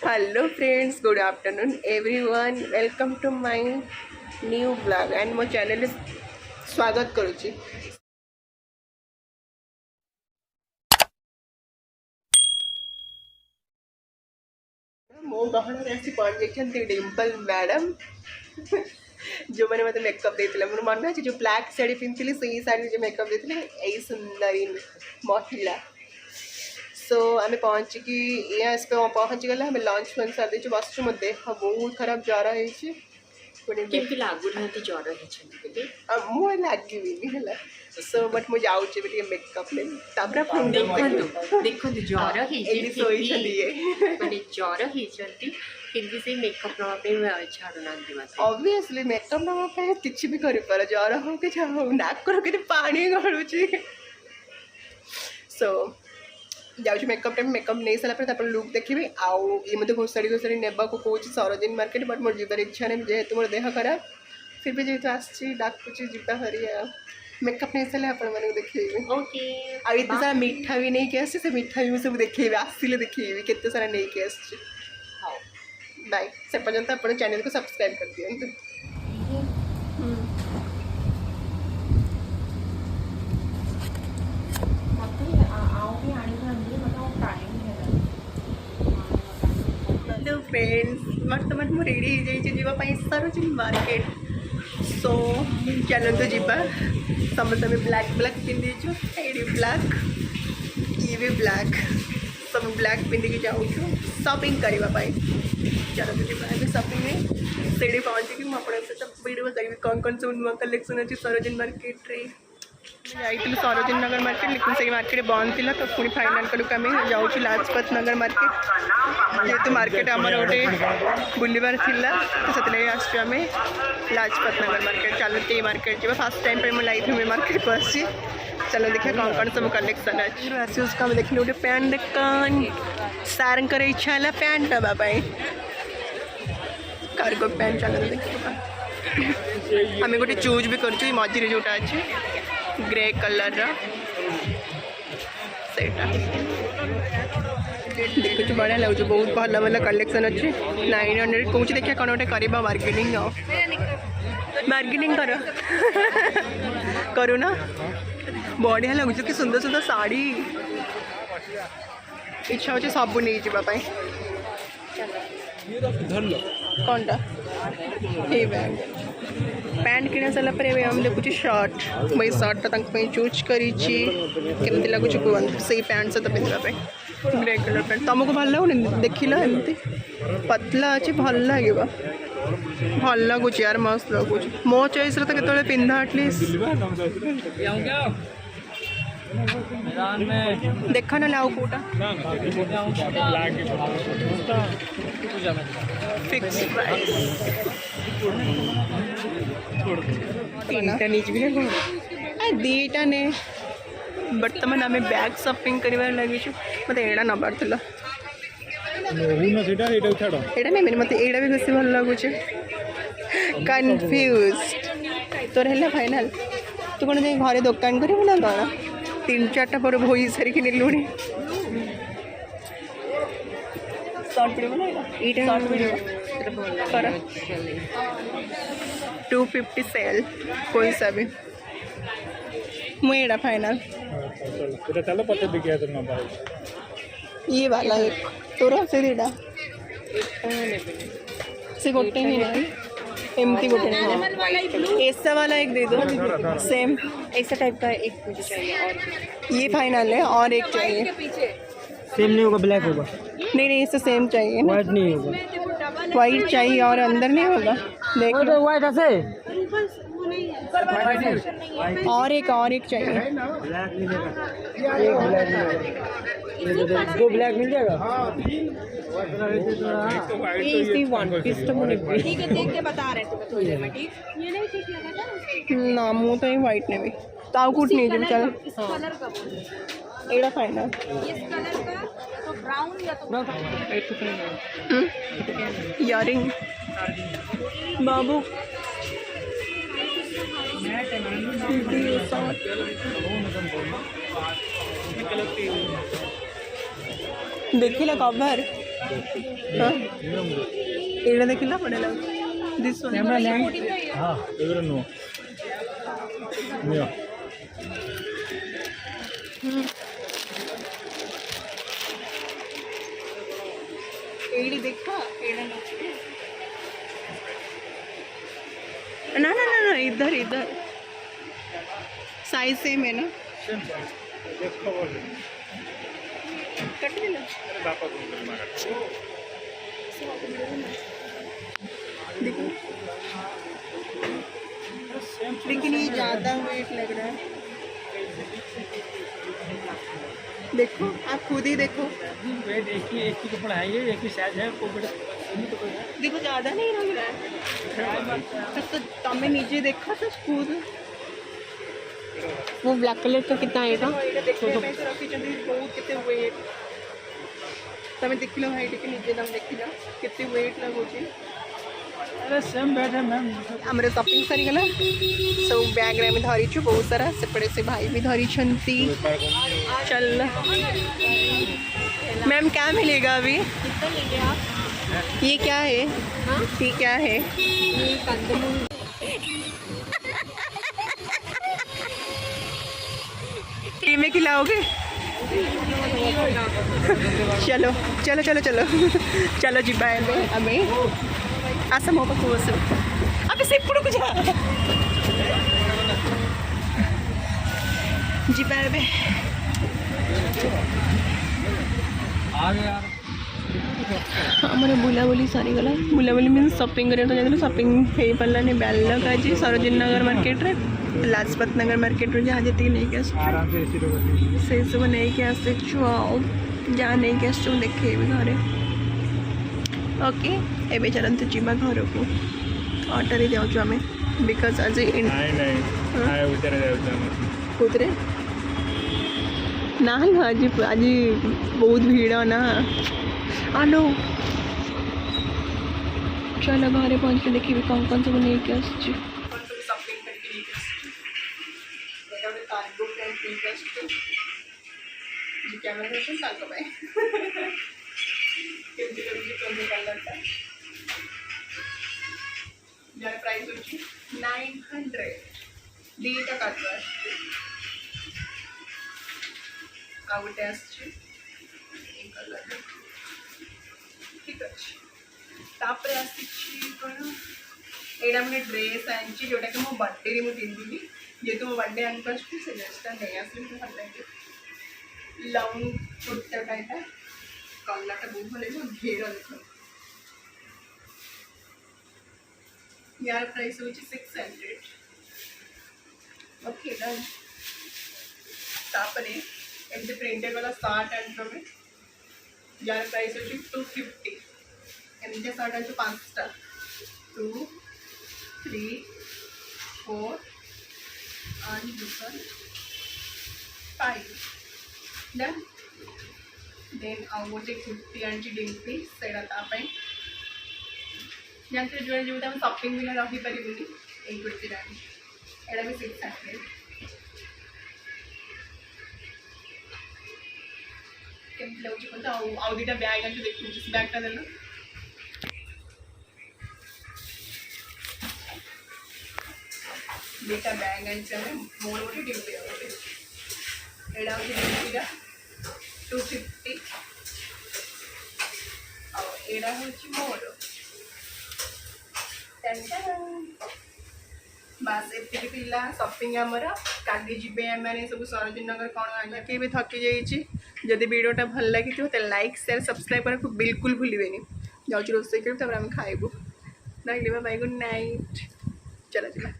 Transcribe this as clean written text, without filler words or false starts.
Hello friends, good afternoon everyone, welcome to my new blog and मो channel स्वागत करुच्ची। मो गहन आसी पहुंची डिम्पल मैडम जो मैंने मतलब मेकअप देते मोर मन अच्छे जो ब्लैक शाड़ी पिंधि से शाड़ी जो मेकअप देते यही सुंदरी महिला। सो आम पहुँचिकी यहाँ पहुँची गला हमें लंच फंच सारी देचु बस मो देह बहुत खराब ज्वर है मुझे लगे है। सो बट मुझे जाऊँगी मेकअप ले देखो ज्वर फिर से मेकअप नापे छाड़ना ऑब्वियसली मेकअप नापे किसी भी कर ज्वर हो कि नाकर के पानी गलुची। सो जाऊँ मेकअप टाइम मेकअप नहीं सारापर लुक देखी आउ ये मतलब घोषाड़ी घोषाड़ी ने कौच सरोजिनी मार्केट बट मोर जीवार इच्छा नहीं जेहेतु मोर देह खराब फिर भी जेहतु आसी डाकुची जीवा हरी मेकअप नहीं सारे आप देखेबी आते सारा मिठा भी नहीं कि से मिठा भी सब देखेबी आसिले देखेबी केते सारा नहीं कि आस बाय से पर्यंत आप चैनल को सब्सक्राइब कर दियंतु। हेलो फ्रेंड्स, बर्तमान मुझे रेडी जावाई सरोजिनी मार्केट। सो चलते जीवा समस्त ब्लैक ब्लैक पिंधीचु ये ब्लैक ये भी ब्लैक सब ब्लैक पिंधिकी जाऊँ शॉपिंग करने। चलते जी शॉपिंग में से पहुँचिकी मुझे सहित वीडियो करी कौन कौन सब नुआ कलेक्शन अच्छी सरोजिनी मार्केट रे जाइलु सरोजिनी नगर मार्केट लेकिन से मार्केट बंद थी तो पुणी फाइनाल कलु आम जाऊँ लाजपत नगर मार्केट जेहेतु मार्केट आमर गोटे बुलबार थिला तो से आसमें लाजपत नगर मार्केट। चलते ये मार्केट जी फास्ट टाइम पे लाइफ में मार्केट को आसी। चलो देखिए कौन कौन सब कलेक्शन अच्छी आसी उसका हम देखिए गोटे पैंट दुकान सार इच्छा है पैंट नापाई कार्गो पैंट। चलो देखिए आम गोटे चूज भी कर मझे जोटा अच्छे ग्रे कलर देखु बढ़िया लगे बहुत भल भल कलेक्शन अच्छे 900 कौच देखिए कौन गोटे करवा मार्केटिंग मार्केटिंग करू ना बढ़िया लगुच कि सुंदर सुंदर साड़ी इच्छा हो सब नहीं जावाई कौनटा पैंट किना सारा पर हम देखुची शर्ट मुझे शर्टा चूज करी लगुच से पैंट सहित पिंधापी ग्रे कलर पैंट तुमको भल लगुन देख एमती पतला अच्छे भल लगे भल लगुच यार मस्त लगुच मो चॉइस तो केत पिंधा एटलिस्ट देख ना आउ कौटा फिक्स प्राइस तीनटा नहीं दीटा ने बर्तमान आम बैग शॉपिंग कर लगे मत एड़ा नबार था नहीं मत एड़ा भी बेस भल लगुच कन्फ्यूज तोर है फाइनाल तू कौन जाए घरे दुकान करू ना कौन 3-4टा पर भोई सारिकी नेलुणी शॉर्ट वीडियो बना शॉर्ट वीडियो कर 250 सेल कोई सा भी मुझे फाइनल ये वाला एक तोरा से दीटा से गोटे ही नहीं एमती गोटे नहीं ऐसा वाला एक दे दो सेम ऐसा टाइप का एक मुझे चाहिए और ये फाइनल है और एक चाहिए सेम नहीं होगा ब्लैक होगा नहीं इससे सेम चाहिए वाइट नहीं होगा वाइट चाहिए और अंदर नहीं होगा देख लो वाइट ऐसे और एक चाहिए ब्लैक मिलेगा एक ब्लैक मिलेगा दो ब्लैक मिल जाएगा ये इसी वन पीस तो मुझे ठीक है देख के बता रहे थे थोड़ी देर में ठीक ये नहीं ठीक लगा था ना मुँह तो ये वाइट ने भी ताऊ कुछ नहीं जब चल इस कलर का एड़ा फाइनल इस कलर का तो ब्राउन या तो इयरिंग बाबू देखिला कवर हाँ एड़ा देखिला बढ़िया लगे दिस वन कैमरा लैंड हाँ एवरे नो नियो एड़ी देखा एड़ा ना ना ना ना इधर इधर साइज सेम है ना सेम साइज देखो बोल कट देना अरे बापा तुम मार देखो सेम लेकिन ये ज़्यादा वेट लग रहा है देखो आप खुद ही देखो वेट एक ही कपड़ा है ये एक ही साइज है को बड़ा देखो ज़्यादा नहीं लग रहा है तो तमें नीचे देखा तो खुद वो ब्लैक कलर का कितना आएगा? बहुत कितने वेट तमें देखिल भाई टे निजे दाम देखिल केते वेट लगुची अरे सेम वेट है मैम आमर शॉपिंग सरीगला सब बैग रे में धरीछु बहुत सारा सेपटे से भाई भी धरी छंती चल मैम क्या मिलेगा अभी ये क्या है ये क्या है ये कंदमूल ये में खिलाओगे चलो चलो चलो चलो चलो जी बाय अमे आसा मो पाखु बस अबे सेपड़ू को जा जी बाय बाय आमर बुलाबुली सरीगला बुलाबुली मीन शॉपिंग करने तो जाते शॉपिंग हो पारानी बैलक आज सरोजिनी नगर मार्केट रे लाजपत नगर मार्केट रे जहाँ जी नहीं आराम से एसी रो से सब नहीं कि आसु आओ जहाँ नहीं कि आसु देखे घरे ओके एबे चलते जीवा घर को ऑटो जाऊँ आम बिकज आज नहीं नहीं आए उधर जाऊँ कौन ना आज आज बहुत भीड़ ना आनो चलो घरे पहुँच के देखिए कौन कौन सब नहीं के प्राइस होची 900 दीटा काटवा आ गोटे आसची कलर ठीक अच्छे तापर आसी कौन एटा मैंने ड्रेस आनी जोटा कि मो बर्थडे रे मुझे पिंधि जेहेतु मो बर्थडे आसुच्छी से ड्रेसटा नहीं आसली मुझे भल लगे लॉन्ग कुर्ता टाइप कलरटा बहुत भल लगे घेर देख यार प्राइस हो 600 ओके डन तापरे एमती प्रिंटेड वाला शार्ट एंड में यार प्राइस हो 250 एमती शार्ट अच्छे 5टा 2 3 4 and this one 5 done then I will take 50 and Dimpy सेटा तापाई जानते जो जो हम शॉपिंग भी रही पारिबुनी एई कुर्ती रानी एटा भी 600 केमती लगुच कहते आउ दुटा बैग आनी देखु बैगटा देना दुटा बैग आनी मोर गोटे डिम्पी गोटे एटा हूँ डिम्पीटा 250 आड़ा हूँ मोर बास एति पिला शॉपिंग आमर काली जीवे आम सब सरोजिनी नगर कौन आगे भी थकी जाइए जदि वीडियोटा भल लगी तो लाइक शेयर सब्सक्राइब करने को बिल्कुल भूलें जाऊँ रोसे कर खाइबू ना बाय गुड नाइट चला चला